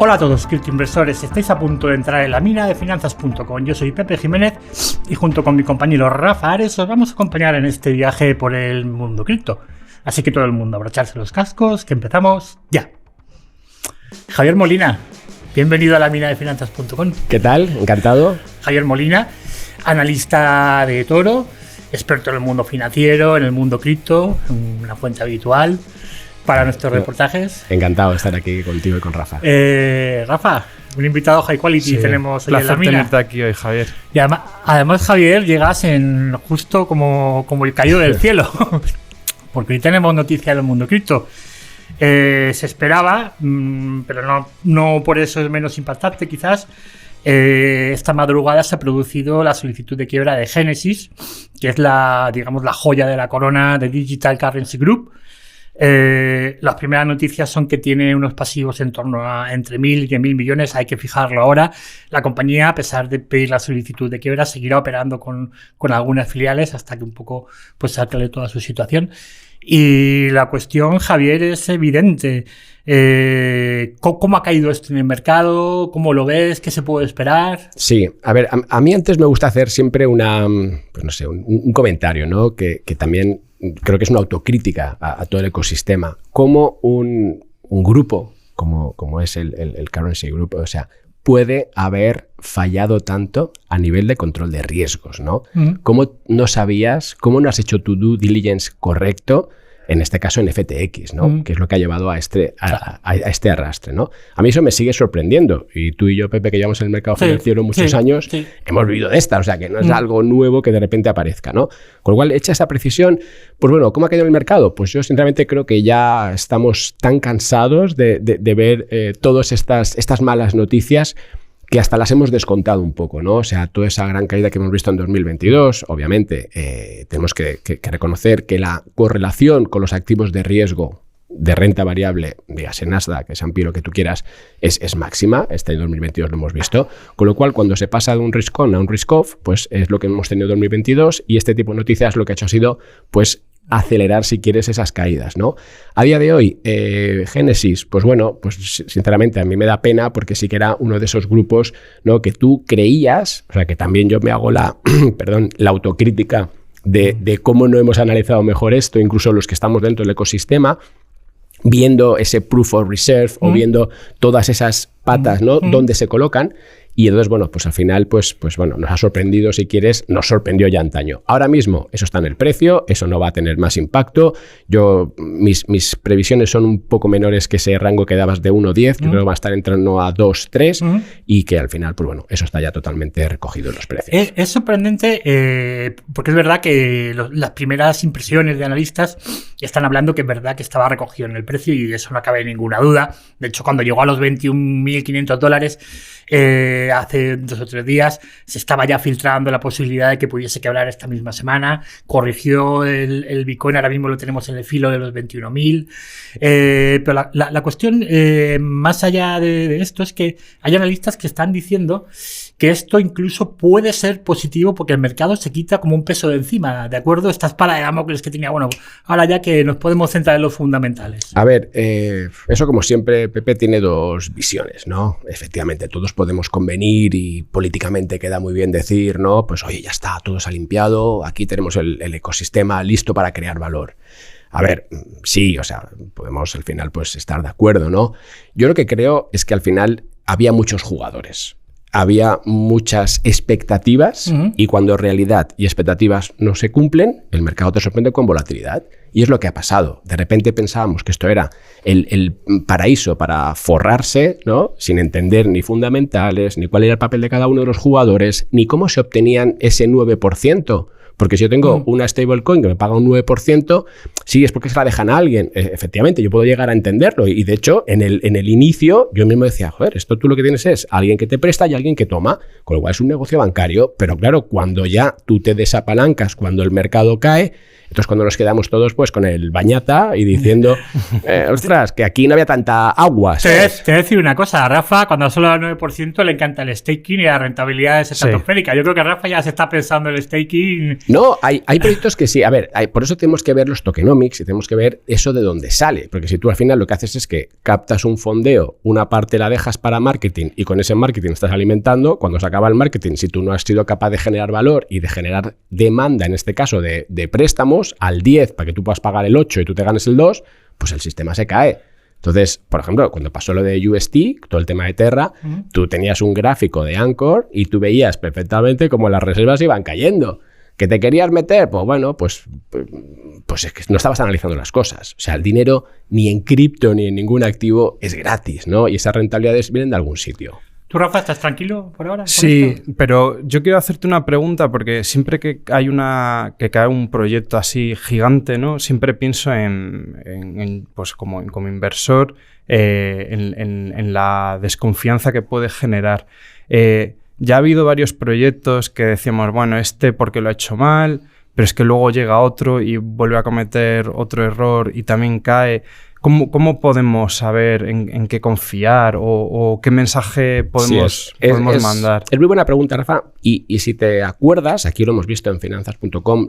Hola a todos, criptoinversores. Estáis a punto de entrar en la mina de finanzas.com. Yo soy Pepe Jiménez y junto con mi compañero Rafa Ares os vamos a acompañar en este viaje por el mundo cripto. Así que todo el mundo, abrocharse los cascos, que empezamos ya. Javier Molina, bienvenido a la mina de finanzas.com. ¿Qué tal? Encantado. Javier Molina, analista de Toro, experto en el mundo financiero, en el mundo cripto, una fuente habitual para nuestros reportajes. Encantado de estar aquí contigo y con Rafa. Rafa, un invitado high quality tenemos hoy en la mina. Tenerte aquí hoy, Javier. Y además, Javier, llegas justo como el caído del cielo, porque hoy tenemos noticia del mundo cripto. Se esperaba, pero no por eso es menos impactante quizás. Esta madrugada se ha producido la solicitud de quiebra de Genesis, que es la joya de la corona de Digital Currency Group. Las primeras noticias son que tiene unos pasivos en torno a entre 1.000 y 10.000 millones. Hay que fijarlo ahora. La compañía, a pesar de pedir la solicitud de quiebra, seguirá operando con algunas filiales hasta que un poco pues se aclare toda su situación. Y la cuestión, Javier, es evidente. ¿Cómo ha caído esto en el mercado? ¿Cómo lo ves? ¿Qué se puede esperar? Sí, a ver, a mí antes me gusta hacer siempre un comentario, ¿no? Que también creo que es una autocrítica a todo el ecosistema. Como un grupo como es el Currency Group, o sea, puede haber fallado tanto a nivel de control de riesgos, ¿no? ¿Cómo no sabías, cómo no has hecho tu due diligence correcto? En este caso en FTX, ¿no? Que es lo que ha llevado a este arrastre, ¿no? A mí eso me sigue sorprendiendo. Y tú y yo, Pepe, que llevamos en el mercado financiero muchos años, hemos vivido de esta. O sea, que no es algo nuevo que de repente aparezca, ¿no? Con lo cual, hecha esa precisión, pues bueno, ¿cómo ha caído el mercado? Pues yo sinceramente creo que ya estamos tan cansados de ver todas estas malas noticias que hasta las hemos descontado un poco, ¿no? O sea, toda esa gran caída que hemos visto en 2022, obviamente, tenemos que reconocer que la correlación con los activos de riesgo de renta variable, dígase Nasdaq, S&P, lo que tú quieras, es máxima. Este año 2022 lo hemos visto. Con lo cual, cuando se pasa de un risk on a un risk off, pues es lo que hemos tenido en 2022 y este tipo de noticias lo que ha hecho ha sido, pues, acelerar, si quieres, esas caídas, ¿no? A día de hoy, Genesis, pues bueno, pues sinceramente a mí me da pena porque sí que era uno de esos grupos, ¿no? Que tú creías, o sea, que también yo me hago la autocrítica de cómo no hemos analizado mejor esto, incluso los que estamos dentro del ecosistema, viendo ese proof of reserve o viendo todas esas patas, ¿no? Dónde se colocan. Y entonces, bueno, pues al final, pues bueno, nos ha sorprendido, si quieres, nos sorprendió ya antaño. Ahora mismo eso está en el precio, eso no va a tener más impacto. Mis previsiones son un poco menores que ese rango que dabas de 1-10, yo creo que va a estar entrando a 2-3 y que al final, pues bueno, eso está ya totalmente recogido en los precios. Es sorprendente porque es verdad que las primeras impresiones de analistas están hablando que es verdad que estaba recogido en el precio y de eso no cabe ninguna duda. De hecho, cuando llegó a los $21.500, hace 2 o 3 días se estaba ya filtrando la posibilidad de que pudiese quebrar esta misma semana. Corrigió el Bitcoin, ahora mismo lo tenemos en el filo de los 21.000. Pero la cuestión más allá de esto es que hay analistas que están diciendo que esto incluso puede ser positivo porque el mercado se quita como un peso de encima, ¿de acuerdo? Esta espada de Damocles que tenía, bueno, ahora ya que nos podemos centrar en los fundamentales. A ver, eso como siempre, Pepe, tiene dos visiones, ¿no? Efectivamente, todos podemos convenir y políticamente queda muy bien decir, ¿no? Pues oye, ya está, todo se ha limpiado, aquí tenemos el ecosistema listo para crear valor. A ver, sí, o sea, podemos al final pues estar de acuerdo, ¿no? Yo lo que creo es que al final había muchos jugadores. Había muchas expectativas y cuando realidad y expectativas no se cumplen, el mercado te sorprende con volatilidad. Y es lo que ha pasado. De repente pensábamos que esto era el paraíso para forrarse, ¿no? Sin entender ni fundamentales, ni cuál era el papel de cada uno de los jugadores, ni cómo se obtenían ese 9%. Porque si yo tengo una stablecoin que me paga un 9%, sí, es porque se la dejan a alguien. Efectivamente, yo puedo llegar a entenderlo. Y de hecho, en el inicio, yo mismo decía, joder, esto tú lo que tienes es alguien que te presta y alguien que toma. Con lo cual es un negocio bancario. Pero claro, cuando ya tú te desapalancas, cuando el mercado cae, entonces cuando nos quedamos todos pues con el bañata y diciendo, ostras, que aquí no había tanta agua. Te voy a decir una cosa, a Rafa, cuando solo da el 9%, le encanta el staking y la rentabilidad es estratosférica. Yo creo que Rafa ya se está pensando en el staking No, hay proyectos que sí. A ver, por eso tenemos que ver los tokenomics y tenemos que ver eso de dónde sale. Porque si tú al final lo que haces es que captas un fondeo, una parte la dejas para marketing y con ese marketing estás alimentando, cuando se acaba el marketing, si tú no has sido capaz de generar valor y de generar demanda, en este caso de préstamos, al 10 para que tú puedas pagar el 8 y tú te ganes el 2, pues el sistema se cae. Entonces, por ejemplo, cuando pasó lo de UST, todo el tema de Terra, tú tenías un gráfico de Anchor y tú veías perfectamente cómo las reservas iban cayendo. ¿Que te querías meter? Pues bueno, pues es que no estabas analizando las cosas. O sea, el dinero ni en cripto ni en ningún activo es gratis, ¿no? Y esas rentabilidades vienen de algún sitio. ¿Tú, Rafa, estás tranquilo por ahora? Sí, pero yo quiero hacerte una pregunta porque siempre que cae un proyecto así gigante, ¿no? Siempre pienso pues como inversor en la desconfianza que puede generar. Ya ha habido varios proyectos que decíamos, bueno, porque lo ha hecho mal, pero es que luego llega otro y vuelve a cometer otro error y también cae. ¿Cómo podemos saber en qué confiar o qué mensaje podemos mandar? Es muy buena pregunta, Rafa. Y si te acuerdas, aquí lo hemos visto en finanzas.com,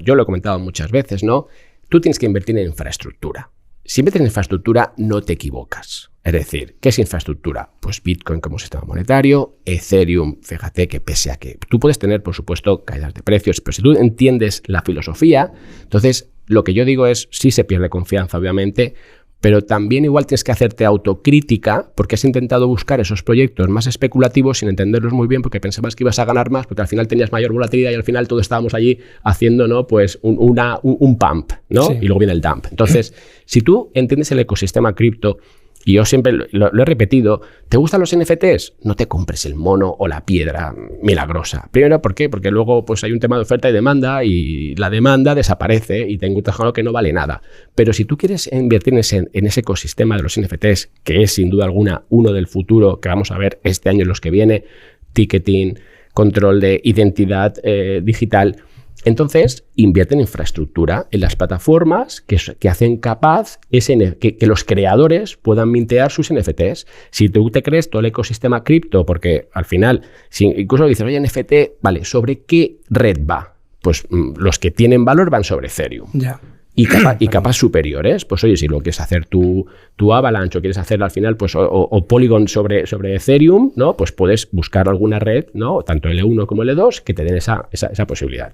yo lo he comentado muchas veces, ¿no? Tú tienes que invertir en infraestructura. Si metes en infraestructura, no te equivocas. Es decir, ¿qué es infraestructura? Pues Bitcoin como sistema monetario, Ethereum, fíjate que pese a que tú puedes tener, por supuesto, caídas de precios, pero si tú entiendes la filosofía, entonces lo que yo digo es, sí se pierde confianza, obviamente, pero también igual tienes que hacerte autocrítica porque has intentado buscar esos proyectos más especulativos sin entenderlos muy bien porque pensabas que ibas a ganar más porque al final tenías mayor volatilidad y al final todos estábamos allí haciendo, ¿no? Pues un pump, ¿no? Sí. Y luego viene el dump. Entonces, si tú entiendes el ecosistema cripto, y yo siempre lo he repetido, ¿te gustan los NFTs? No te compres el mono o la piedra milagrosa. Primero, ¿por qué? Porque luego pues hay un tema de oferta y demanda y la demanda desaparece y te encuentras con algo que no vale nada. Pero si tú quieres invertir en ese ecosistema de los NFTs, que es sin duda alguna uno del futuro que vamos a ver este año y los que viene, ticketing, control de identidad digital, entonces invierte en infraestructura, en las plataformas que hacen capaz que los creadores puedan mintear sus NFTs. Si tú te crees todo el ecosistema cripto, porque al final, si incluso dices, oye, NFT, vale, ¿sobre qué red va? Pues los que tienen valor van sobre Ethereum. Ya. Y capas superiores, pues oye, si lo quieres hacer tu Avalanche o quieres hacer al final, pues o Polygon sobre Ethereum, ¿no? Pues puedes buscar alguna red, ¿no? Tanto L1 como L2 que te den esa posibilidad.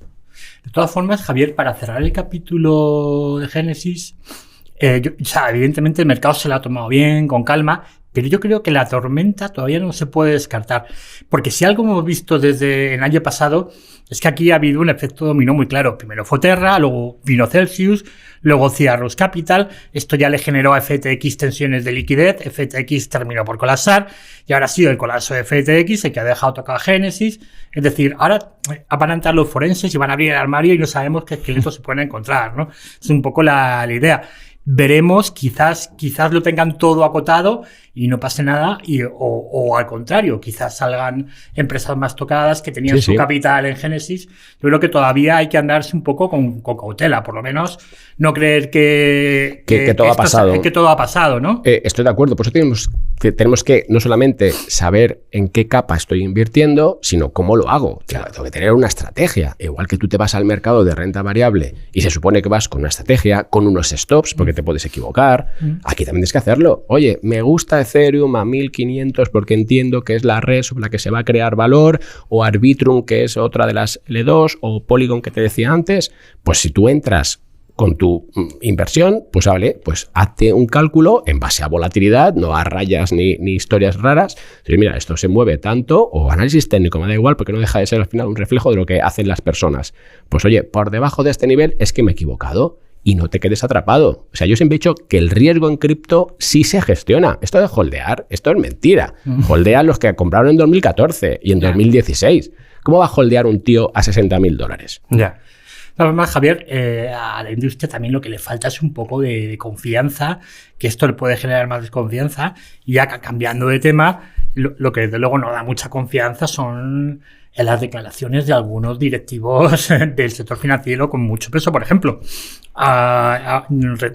De todas formas, Javier, para cerrar el capítulo de Génesis, evidentemente el mercado se lo ha tomado bien, con calma, pero yo creo que la tormenta todavía no se puede descartar. Porque si algo hemos visto desde el año pasado, es que aquí ha habido un efecto dominó muy claro. Primero fue Terra, luego vino Celsius, luego Ciarros Capital. Esto ya le generó a FTX tensiones de liquidez. FTX terminó por colapsar y ahora ha sido el colapso de FTX el que ha dejado tocar a Génesis. Es decir, ahora van a entrar los forenses y van a abrir el armario y no sabemos qué esqueletos se pueden encontrar, ¿no? Es un poco la idea. Veremos, quizás lo tengan todo acotado y no pase nada, o al contrario, quizás salgan empresas más tocadas que tenían su capital en Génesis. Yo creo que todavía hay que andarse un poco con cautela, por lo menos no creer que todo ha pasado. Que todo ha pasado, ¿no? Estoy de acuerdo, por eso tenemos que no solamente saber en qué capa estoy invirtiendo, sino cómo lo hago. Tengo que tener una estrategia. Igual que tú te vas al mercado de renta variable y se supone que vas con una estrategia, con unos stops, porque te puedes equivocar. Aquí también tienes que hacerlo. Oye, me gusta Ethereum a 1500 porque entiendo que es la red sobre la que se va a crear valor, o Arbitrum, que es otra de las L2, o Polygon que te decía antes. Pues si tú entras con tu inversión, pues vale, pues hazte un cálculo en base a volatilidad, no a rayas ni historias raras. Entonces, mira, esto se mueve tanto, o análisis técnico, me da igual, porque no deja de ser al final un reflejo de lo que hacen las personas. Pues oye, por debajo de este nivel es que me he equivocado. Y no te quedes atrapado. O sea, yo siempre he dicho que el riesgo en cripto sí se gestiona. Esto de holdear, esto es mentira. Holdean los que compraron en 2014 y en 2016. ¿Cómo va a holdear un tío a $60,000? Ya. Además, Javier, a la industria también lo que le falta es un poco de confianza, que esto le puede generar más desconfianza. Y ya cambiando de tema, lo que desde luego no da mucha confianza son en las declaraciones de algunos directivos del sector financiero con mucho peso. Por ejemplo,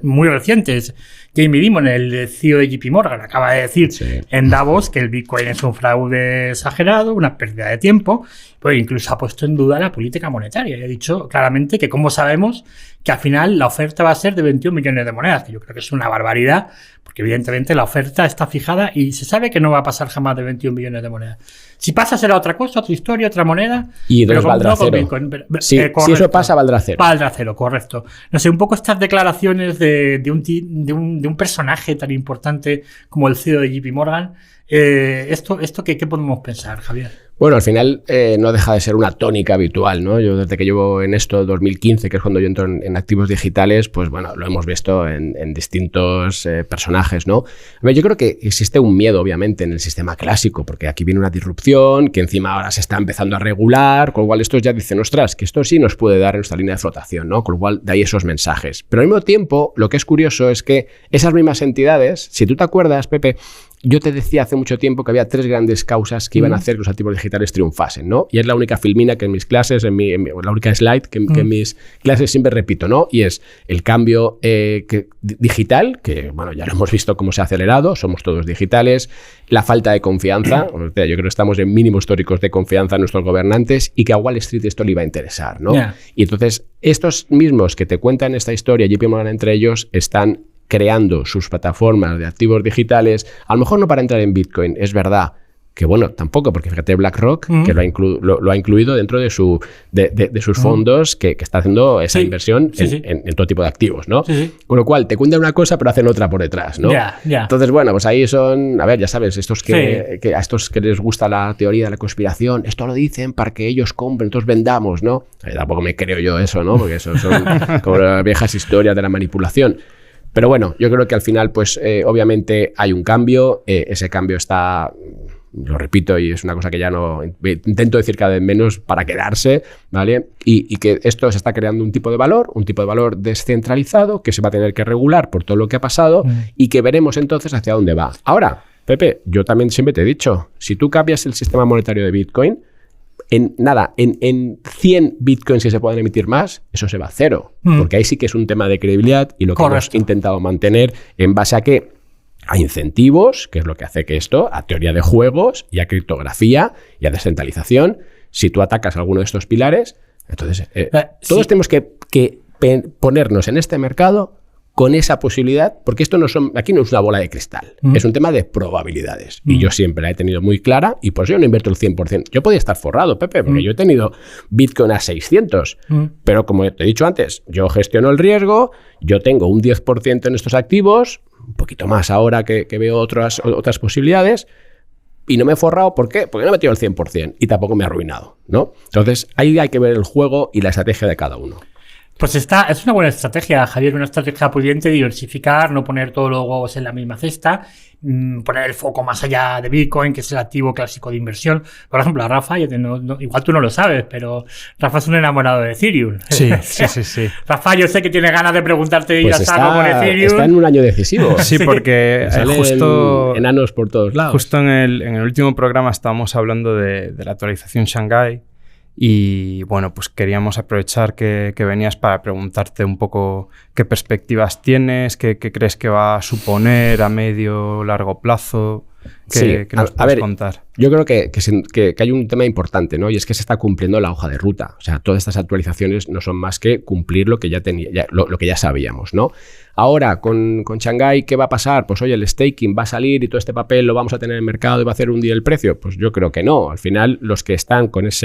muy recientes, Jamie Dimon, el CEO de JP Morgan, acaba de decir en Davos que el Bitcoin es un fraude exagerado, una pérdida de tiempo, pues incluso ha puesto en duda la política monetaria y ha dicho claramente que cómo sabemos que al final la oferta va a ser de 21 millones de monedas, que yo creo que es una barbaridad, porque evidentemente la oferta está fijada y se sabe que no va a pasar jamás de 21 millones de monedas. Si pasa será otra cosa, otra historia, otra moneda. Y entonces valdrá cero. Si eso pasa, valdrá cero. Valdrá cero, correcto. No sé, un poco estas declaraciones de un personaje tan importante como el CEO de JP Morgan, ¿esto qué podemos pensar, Javier? Bueno, al final no deja de ser una tónica habitual, ¿no? Yo desde que llevo en esto 2015, que es cuando yo entro en activos digitales, pues bueno, lo hemos visto en distintos personajes, ¿no? A ver, yo creo que existe un miedo, obviamente, en el sistema clásico, porque aquí viene una disrupción, que encima ahora se está empezando a regular, con lo cual estos ya dicen, ostras, que esto sí nos puede dar en nuestra línea de flotación, ¿no? Con lo cual, de ahí esos mensajes. Pero al mismo tiempo, lo que es curioso es que esas mismas entidades, si tú te acuerdas, Pepe, yo te decía hace mucho tiempo que había 3 grandes causas que iban a hacer que los activos digitales triunfasen, ¿no? Y es la única filmina que en mis clases, la única slide que en mis clases siempre repito, ¿no? Y es el cambio digital, que bueno, ya lo hemos visto cómo se ha acelerado, somos todos digitales, la falta de confianza, yo creo que estamos en mínimos históricos de confianza en nuestros gobernantes y que a Wall Street esto le iba a interesar, ¿no? Yeah. Y entonces, estos mismos que te cuentan esta historia, JP Morgan entre ellos, están creando sus plataformas de activos digitales, a lo mejor no para entrar en Bitcoin, es verdad que bueno, tampoco, porque fíjate BlackRock, que lo ha incluido dentro de sus fondos, que está haciendo esa inversión en todo tipo de activos, ¿no? Con lo cual, te cuentan una cosa, pero hacen otra por detrás, ¿no? Entonces, bueno, pues ahí son, a ver, ya sabes, estos que a estos que les gusta la teoría de la conspiración, esto lo dicen para que ellos compren, entonces vendamos, ¿no? Tampoco me creo yo eso, ¿no? Porque eso son como las viejas historias de la manipulación. Pero bueno, yo creo que al final, pues obviamente hay un cambio, ese cambio está, lo repito, y es una cosa que ya no intento decir cada vez menos para quedarse, ¿vale? Y que esto se está creando un tipo de valor descentralizado que se va a tener que regular por todo lo que ha pasado y que veremos entonces hacia dónde va. Ahora, Pepe, yo también siempre te he dicho, si tú cambias el sistema monetario de Bitcoin, en 100 bitcoins que se puedan emitir más, eso se va a cero. Porque ahí sí que es un tema de credibilidad y lo que hemos intentado mantener en base a que a incentivos, que es lo que hace que esto, a teoría de juegos y a criptografía y a descentralización, si tú atacas alguno de estos pilares, entonces todos tenemos que ponernos en este mercado con esa posibilidad, porque esto aquí no es una bola de cristal, es un tema de probabilidades. Y yo siempre la he tenido muy clara y por eso yo no invierto el 100%. Yo podía estar forrado, Pepe, porque yo he tenido Bitcoin a 600, pero como te he dicho antes, yo gestiono el riesgo, yo tengo un 10% en estos activos, un poquito más ahora que veo otras posibilidades, y no me he forrado. ¿Por qué? Porque no he metido el 100% y tampoco me he arruinado, ¿no? Entonces, ahí hay que ver el juego y la estrategia de cada uno. Pues es una buena estrategia, Javier, una estrategia pudiente, diversificar, no poner todos los huevos en la misma cesta, poner el foco más allá de Bitcoin, que es el activo clásico de inversión. Por ejemplo, a Rafa, igual tú no lo sabes, pero Rafa es un enamorado de Ethereum. Sí. Rafa, yo sé que tiene ganas de preguntarte pues ir a saco con Ethereum. Está en un año decisivo. Sí, porque justo enanos por todos lados. Justo en el último programa estábamos hablando de la actualización Shanghai. Y bueno, pues queríamos aprovechar que venías para preguntarte un poco qué perspectivas tienes, qué crees que va a suponer a medio o largo plazo, qué nos puedes contar. Yo creo que hay un tema importante, ¿no? Y es que se está cumpliendo la hoja de ruta. O sea, todas estas actualizaciones no son más que cumplir lo que ya sabíamos, ¿no? Ahora, con Shanghai, ¿qué va a pasar? Pues oye, el staking va a salir y todo este papel lo vamos a tener en el mercado y va a hacer hundir el precio. Pues yo creo que no. Al final, los que están con esos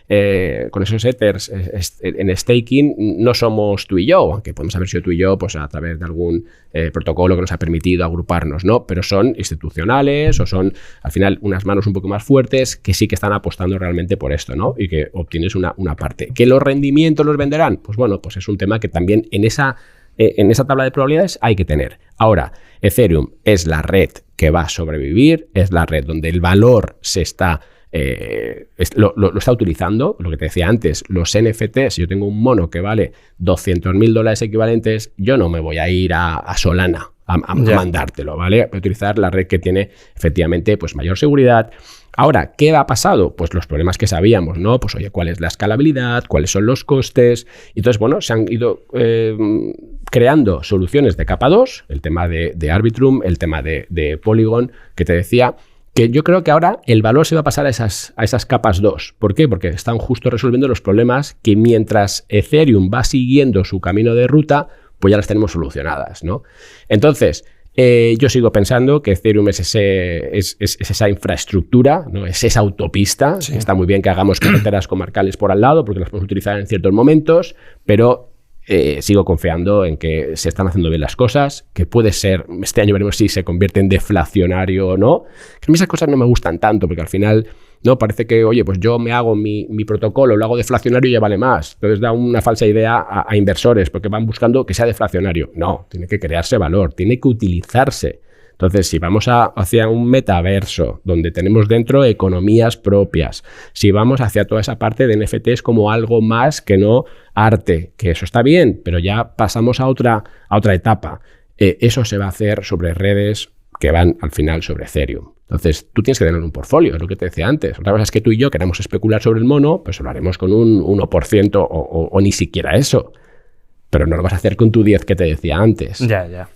Ethers en staking no somos tú y yo, aunque podemos haber sido tú y yo pues a través de algún protocolo que nos ha permitido agruparnos, ¿no? Pero son institucionales o son, al final, unas manos un poco más fuertes que sí que están apostando realmente por esto, ¿no? Y que obtienes una parte. ¿Que los rendimientos los venderán? Pues bueno, pues es un tema que también en esa tabla de probabilidades hay que tener. Ahora, Ethereum es la red que va a sobrevivir, es la red donde el valor se está lo está utilizando, lo que te decía antes, los NFTs. Si yo tengo un mono que vale $200.000 equivalentes, yo no me voy a ir a Solana mandártelo, ¿vale? Voy a utilizar la red que tiene efectivamente pues mayor seguridad. Ahora, ¿qué ha pasado? Pues los problemas que sabíamos, ¿no? Pues oye, ¿cuál es la escalabilidad? ¿Cuáles son los costes? Y entonces, bueno, se han ido creando soluciones de capa 2, el tema de Arbitrum, el tema de Polygon, que te decía que yo creo que ahora el valor se va a pasar a esas capas 2. ¿Por qué? Porque están justo resolviendo los problemas que mientras Ethereum va siguiendo su camino de ruta, pues ya las tenemos solucionadas, ¿no? Entonces, yo sigo pensando que Ethereum es esa infraestructura, ¿no? Es esa autopista. Sí. Está muy bien que hagamos carreteras comarcales por al lado porque las podemos utilizar en ciertos momentos, pero sigo confiando en que se están haciendo bien las cosas, que puede ser, este año veremos si se convierte en deflacionario o no. Que a mí esas cosas no me gustan tanto porque al final, no, parece que, oye, pues yo me hago mi protocolo, lo hago deflacionario y ya vale más. Entonces da una falsa idea a inversores porque van buscando que sea deflacionario. No, tiene que crearse valor, tiene que utilizarse. Entonces, si vamos hacia un metaverso donde tenemos dentro economías propias, si vamos hacia toda esa parte de NFTs como algo más que no arte, que eso está bien, pero ya pasamos a otra etapa. Eso se va a hacer sobre redes que van al final sobre Ethereum. Entonces, tú tienes que tener un portfolio, es lo que te decía antes. Otra cosa es que tú y yo queramos especular sobre el mono, pues lo haremos con un 1% o ni siquiera eso. Pero no lo vas a hacer con tu 10 que te decía antes. Ya.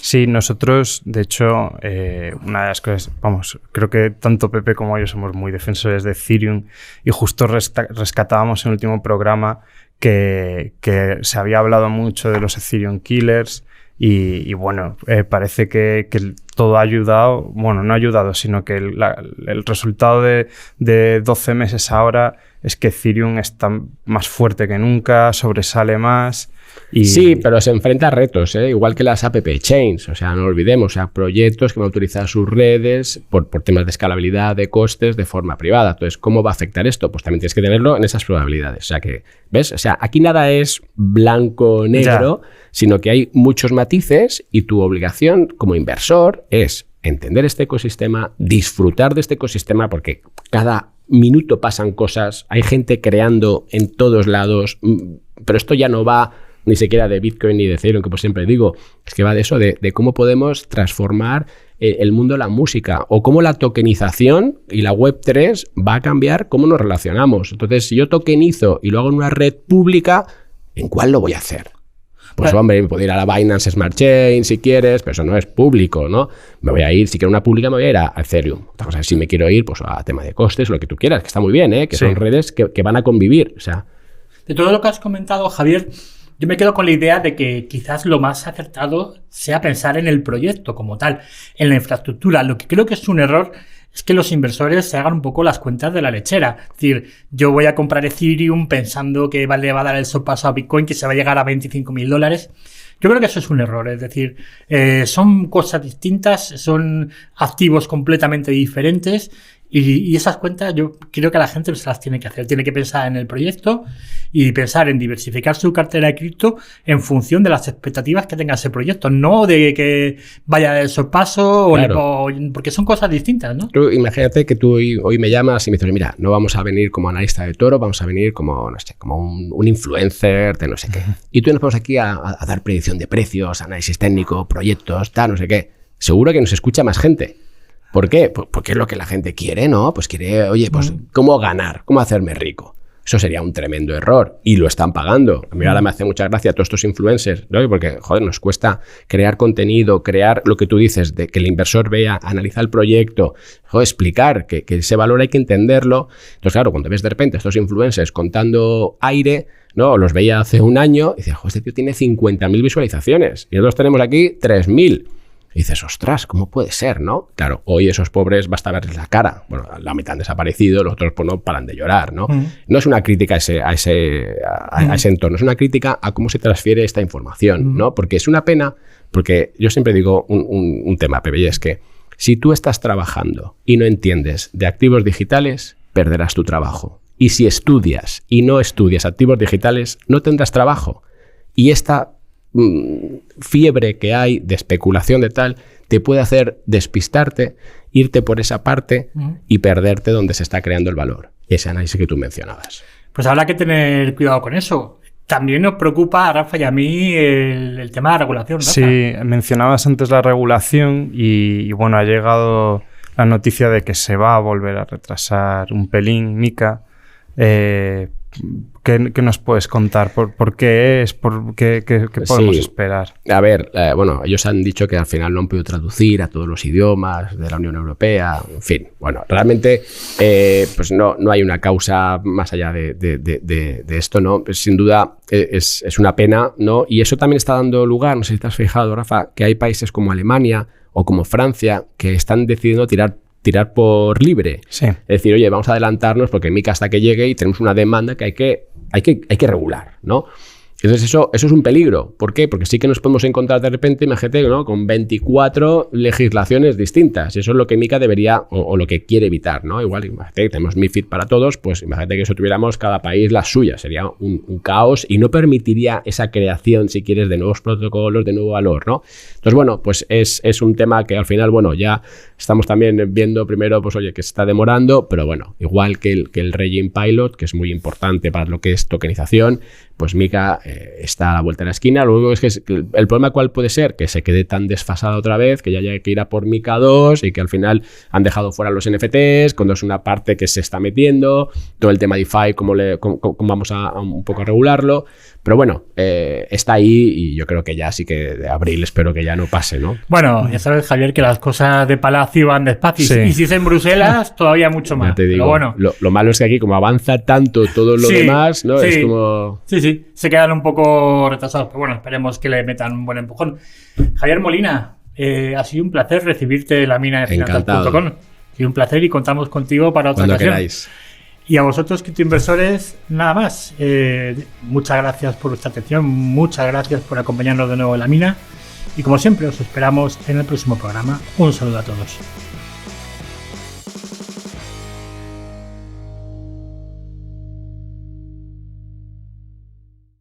Sí, nosotros, de hecho, una de las cosas, vamos, creo que tanto Pepe como yo somos muy defensores de Ethereum y justo rescatábamos en el último programa que se había hablado mucho de los Ethereum Killers y bueno, parece que todo ha ayudado, bueno, no ha ayudado, sino que el resultado de 12 meses ahora es que Ethereum está más fuerte que nunca, sobresale más. Sí, pero se enfrenta a retos, igual que las app chains, o sea, no olvidemos, o sea, proyectos que van a utilizar sus redes por temas de escalabilidad, de costes, de forma privada. Entonces, ¿cómo va a afectar esto? Pues también tienes que tenerlo en esas probabilidades. O sea, que, ¿ves? O sea, aquí nada es blanco-negro, sino que hay muchos matices y tu obligación como inversor es entender este ecosistema, disfrutar de este ecosistema, porque cada minuto pasan cosas, hay gente creando en todos lados, pero esto ya no va ni siquiera de Bitcoin ni de Ethereum, que pues siempre digo, es que va de eso, de cómo podemos transformar el mundo de la música o cómo la tokenización y la Web3 va a cambiar cómo nos relacionamos. Entonces, si yo tokenizo y lo hago en una red pública, ¿en cuál lo voy a hacer? Pues hombre, me puedo ir a la Binance Smart Chain si quieres, pero eso no es público, ¿no? Me voy a ir, si quiero una pública, me voy a ir a Ethereum. Otra cosa es si me quiero ir pues a tema de costes, lo que tú quieras, que está muy bien, que son redes que van a convivir. O sea, de todo lo que has comentado, Javier, yo me quedo con la idea de que quizás lo más acertado sea pensar en el proyecto como tal, en la infraestructura. Lo que creo que es un error es que los inversores se hagan un poco las cuentas de la lechera. Es decir, yo voy a comprar Ethereum pensando que le va a dar el sorpaso a Bitcoin, que se va a llegar a $25,000. Yo creo que eso es un error. Es decir, son cosas distintas, son activos completamente diferentes. Y esas cuentas yo creo que la gente se las tiene que hacer. Tiene que pensar en el proyecto y pensar en diversificar su cartera de cripto en función de las expectativas que tenga ese proyecto. No de que vaya el sorpaso, claro, porque son cosas distintas, ¿no? Tú imagínate que tú hoy me llamas y me dices, mira, no vamos a venir como analista de Toro, vamos a venir como, no sé, como un influencer de no sé qué. Y tú nos ponemos aquí a dar predicción de precios, análisis técnico, proyectos, tal, no sé qué. Seguro que nos escucha más gente. ¿Por qué? Pues porque es lo que la gente quiere, ¿no? Pues quiere, oye, pues ¿cómo ganar? ¿Cómo hacerme rico? Eso sería un tremendo error y lo están pagando. A mí ahora me hace mucha gracia a todos estos influencers, ¿no? Porque, joder, nos cuesta crear contenido, crear lo que tú dices, de que el inversor vea, analizar el proyecto, joder, explicar que ese valor hay que entenderlo. Entonces, claro, cuando ves de repente a estos influencers contando aire, ¿no? Los veía hace un año y decía, joder, este tío tiene 50.000 visualizaciones y nosotros tenemos aquí 3.000. Y dices, ostras, ¿cómo puede ser, no? Claro, hoy esos pobres basta verles la cara. Bueno, la mitad han desaparecido, los otros pues no paran de llorar, ¿no? No es una crítica a ese entorno, es una crítica a cómo se transfiere esta información, ¿no? Porque es una pena, porque yo siempre digo un tema, Pepe, y es que si tú estás trabajando y no entiendes de activos digitales, perderás tu trabajo. Y si estudias y no estudias activos digitales, no tendrás trabajo. Y esta fiebre que hay de especulación de tal te puede hacer despistarte, irte por esa parte y perderte donde se está creando el valor. Ese análisis que tú mencionabas. Pues habrá que tener cuidado con eso. también nos preocupa a Rafa y a mí el tema de la regulación, Rafa. Sí, mencionabas antes la regulación y bueno, ha llegado la noticia de que se va a volver a retrasar un pelín, Mika. ¿Qué nos puedes contar? ¿Por qué es? ¿Qué podemos esperar? A ver, bueno, ellos han dicho que al final no han podido traducir a todos los idiomas de la Unión Europea. En fin, bueno, realmente pues no hay una causa más allá de esto, ¿no? Pues sin duda es una pena, ¿no? Y eso también está dando lugar, no sé si te has fijado, Rafa, que hay países como Alemania o como Francia que están decidiendo tirar por libre. Sí. Es decir, oye, vamos a adelantarnos porque Mika hasta que llegue y tenemos una demanda que hay que regular, ¿no? Entonces eso es un peligro. ¿Por qué? Porque sí que nos podemos encontrar de repente, imagínate, ¿no? Con 24 legislaciones distintas. Y eso es lo que Mika debería o lo que quiere evitar, ¿no? Igual, imagínate que tenemos MiFID para todos, pues imagínate que eso tuviéramos cada país la suya. Sería un caos y no permitiría esa creación, si quieres, de nuevos protocolos, de nuevo valor, ¿no? Entonces, bueno, pues es un tema que al final, bueno, ya estamos también viendo primero, pues oye, que se está demorando, pero bueno, igual que el Regime Pilot, que es muy importante para lo que es tokenización, pues Mika está a la vuelta de la esquina. Luego es que el problema cuál puede ser, que se quede tan desfasada otra vez, que ya haya que ir a por Mika 2 y que al final han dejado fuera los NFTs, cuando es una parte que se está metiendo, todo el tema DeFi, cómo vamos a un poco a regularlo. Pero bueno, está ahí y yo creo que ya sí que de abril espero que ya no pase, ¿no? Bueno, ya sabes, Javier, que las cosas de Palacio van despacio. Sí. Y si es en Bruselas, todavía mucho más. Ya te digo, pero bueno. Lo malo es que aquí, como avanza tanto todo lo demás, ¿no? Sí. Es como... Sí, se quedan un poco retrasados. Pero bueno, esperemos que le metan un buen empujón. Javier Molina, ha sido un placer recibirte en la mina de finanzas.com. Ha sido un placer y contamos contigo para otra ocasión. Queráis. Y a vosotros, criptoinversores, nada más. Muchas gracias por vuestra atención, muchas gracias por acompañarnos de nuevo en la mina. Y como siempre, os esperamos en el próximo programa. Un saludo a todos.